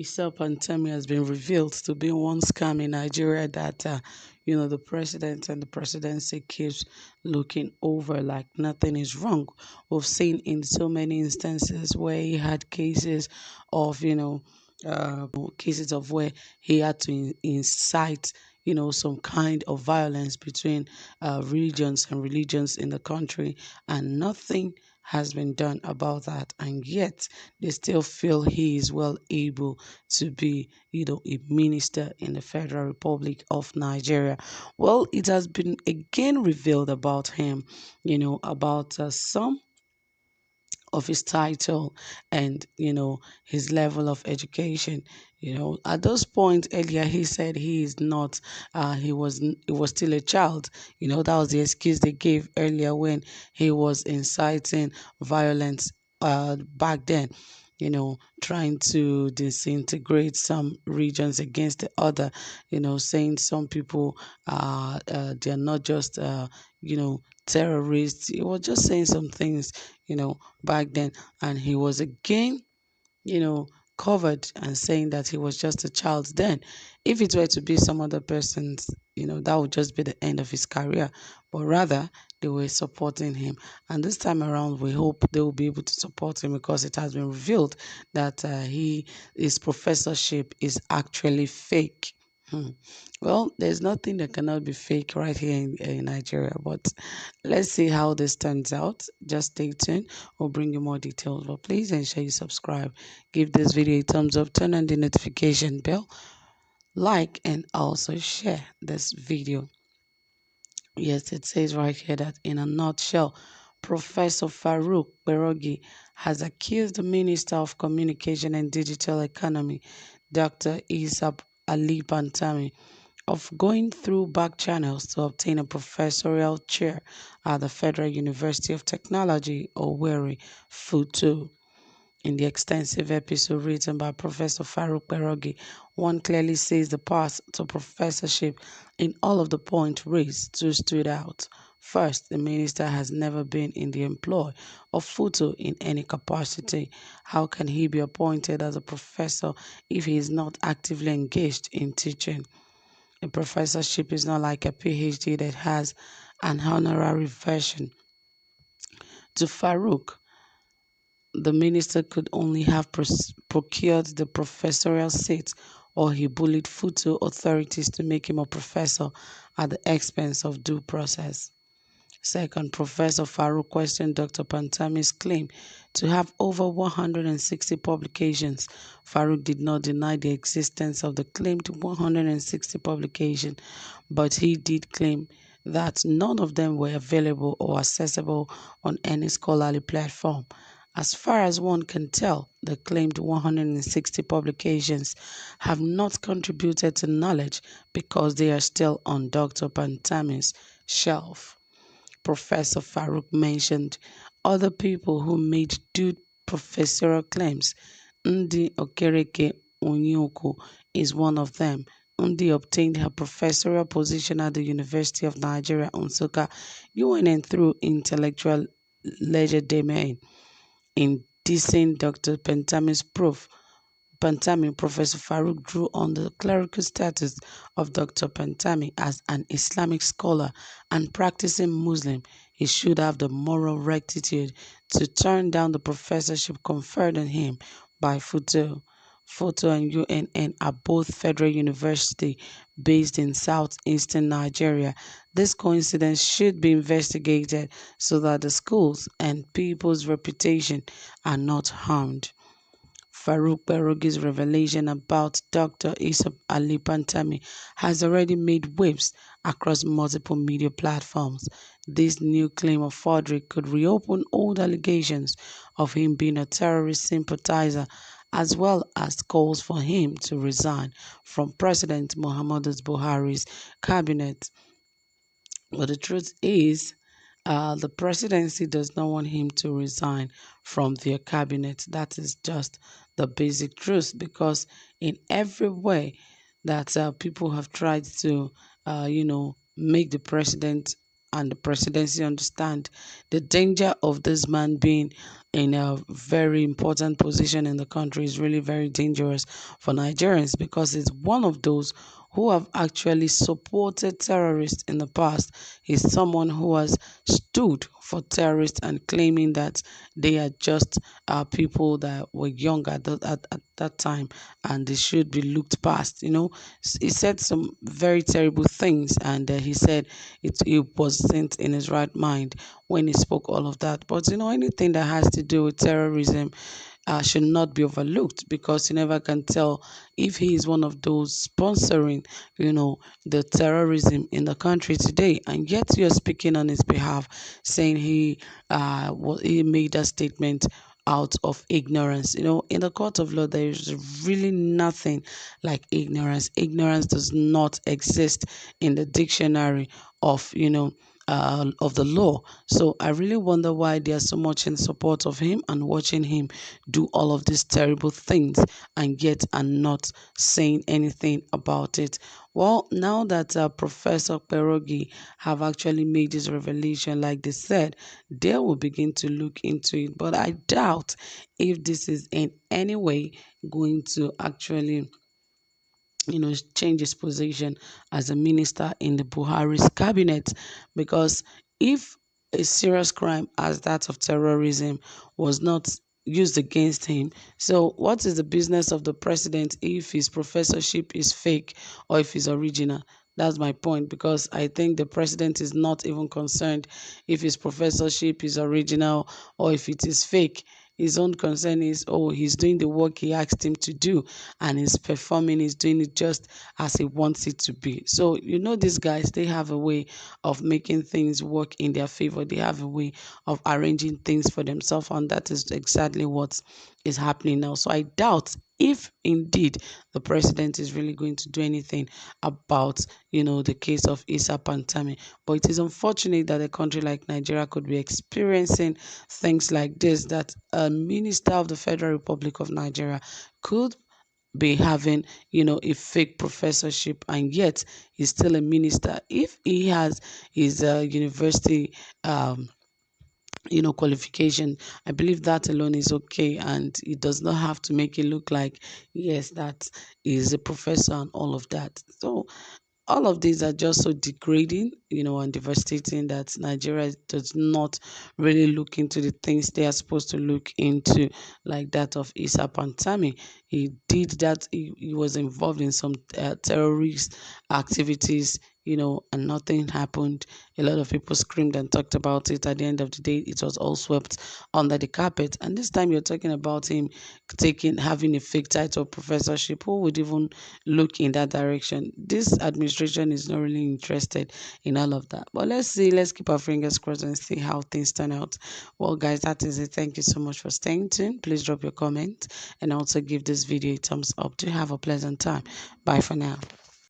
Pantami has been revealed to be one scam in Nigeria that, the president and the presidency keeps looking over like nothing is wrong. We've seen in so many instances where he had cases of, cases of where he had to incite, some kind of violence between regions and religions in the country, and nothing has been done about that. And yet, they still feel he is well able to be, a minister in the Federal Republic of Nigeria. Well, it has been again revealed about him, about some of his title and his level of education. At those points earlier he said he is not he was still a child. That was the excuse they gave earlier when he was inciting violence back then, trying to disintegrate some regions against the other, saying some people they're not just terrorists. He was just saying some things, back then, and he was again, you know, covered and saying that he was just a child then. If it were to be some other person's, that would just be the end of his career. But rather, they were supporting him. And this time around, we hope they will be able to support him because it has been revealed that his professorship is actually fake. Hmm. Well, there's nothing that cannot be fake right here in Nigeria, but let's see how this turns out. Just stay tuned. We'll bring you more details. But please ensure you subscribe, give this video a thumbs up, turn on the notification bell, like, and also share this video. Yes, it says right here that in a nutshell, Professor Farouk Berogi has accused the Minister of Communication and Digital Economy, Dr. Isab Ali Pantami, of going through back channels to obtain a professorial chair at the Federal University of Technology, Owerri, Futo. In the extensive episode written by Professor Farouk Berogi, one clearly sees the path to professorship in all of the points raised to stood out. First, the minister has never been in the employ of Futo in any capacity. How can he be appointed as a professor if he is not actively engaged in teaching? A professorship is not like a PhD that has an honorary version. To Farouk, the minister could only have procured the professorial seat, or he bullied Futo authorities to make him a professor at the expense of due process. Second, Professor Farouk questioned Dr. Pantami's claim to have over 160 publications. Farouk did not deny the existence of the claimed 160 publications, but he did claim that none of them were available or accessible on any scholarly platform. As far as one can tell, the claimed 160 publications have not contributed to knowledge because they are still on Dr. Pantami's shelf. Professor Farouk mentioned other people who made due professorial claims. Ndi Okereke Onyoko is one of them. Ndi obtained her professorial position at the University of Nigeria, Nsukka, UNN through intellectual legerdemain. In dissing Dr. Pentami's proof, Pantami, Professor Farouk drew on the clerical status of Dr. Pantami as an Islamic scholar and practicing Muslim. He should have the moral rectitude to turn down the professorship conferred on him by Futo. Futo and UNN are both federal universities based in southeastern Nigeria. This coincidence should be investigated so that the schools and people's reputation are not harmed. Farouk Berogi's revelation about Dr. Isab Ali Pantami has already made waves across multiple media platforms. This new claim of forgery could reopen old allegations of him being a terrorist sympathizer, as well as calls for him to resign from President Muhammadu Buhari's cabinet. But the truth is, the presidency does not want him to resign from their cabinet. That is just the basic truth, because in every way that people have tried to, make the president and the presidency understand the danger of this man being in a very important position in the country is really very dangerous for Nigerians, because it's one of those who have actually supported terrorists in the past. He's someone who has stood for terrorists and claiming that they are just people that were young at that time, and they should be looked past. He said some very terrible things, and he said he wasn't in his right mind when he spoke all of that. But anything that has to do with terrorism should not be overlooked, because you never can tell if he is one of those sponsoring, the terrorism in the country today, and yet you're speaking on his behalf, saying he made that statement out of ignorance. In the court of law, there is really nothing like ignorance. Ignorance does not exist in the dictionary of, of the law. So I really wonder why they are so much in support of him and watching him do all of these terrible things, and yet are not saying anything about it. Well, now that Professor Perogi have actually made this revelation, like they said, they will begin to look into it. But I doubt if this is in any way going to actually change his position as a minister in the Buhari's cabinet, because if a serious crime as that of terrorism was not used against him, so what is the business of the president if his professorship is fake or if it's original? That's my point, because I think the president is not even concerned if his professorship is original or if it is fake. His own concern is, oh, he's doing the work he asked him to do, and he's performing, he's doing it just as he wants it to be. So, these guys, they have a way of making things work in their favor. They have a way of arranging things for themselves, and that is exactly what is happening now. So I doubt if indeed the president is really going to do anything about, the case of Issa Pantami. But it is unfortunate that a country like Nigeria could be experiencing things like this, that a minister of the Federal Republic of Nigeria could be having, a fake professorship, and yet he's still a minister. If he has his university qualification, I believe that alone is okay, and it does not have to make it look like, yes, that is a professor and all of that. So all of these are just so degrading, and devastating, that Nigeria does not really look into the things they are supposed to look into, like that of Issa Pantami. He did that. He was involved in some terrorist activities, and nothing happened. A lot of people screamed and talked about it. At the end of the day, it was all swept under the carpet. And this time you're talking about him having a fake title of professorship. Who would even look in that direction? This administration is not really interested in all of that. But let's see, let's keep our fingers crossed and see how things turn out. Well, guys, that is it. Thank you so much for staying tuned. Please drop your comment and also give this video a thumbs up. Do have a pleasant time. Bye for now.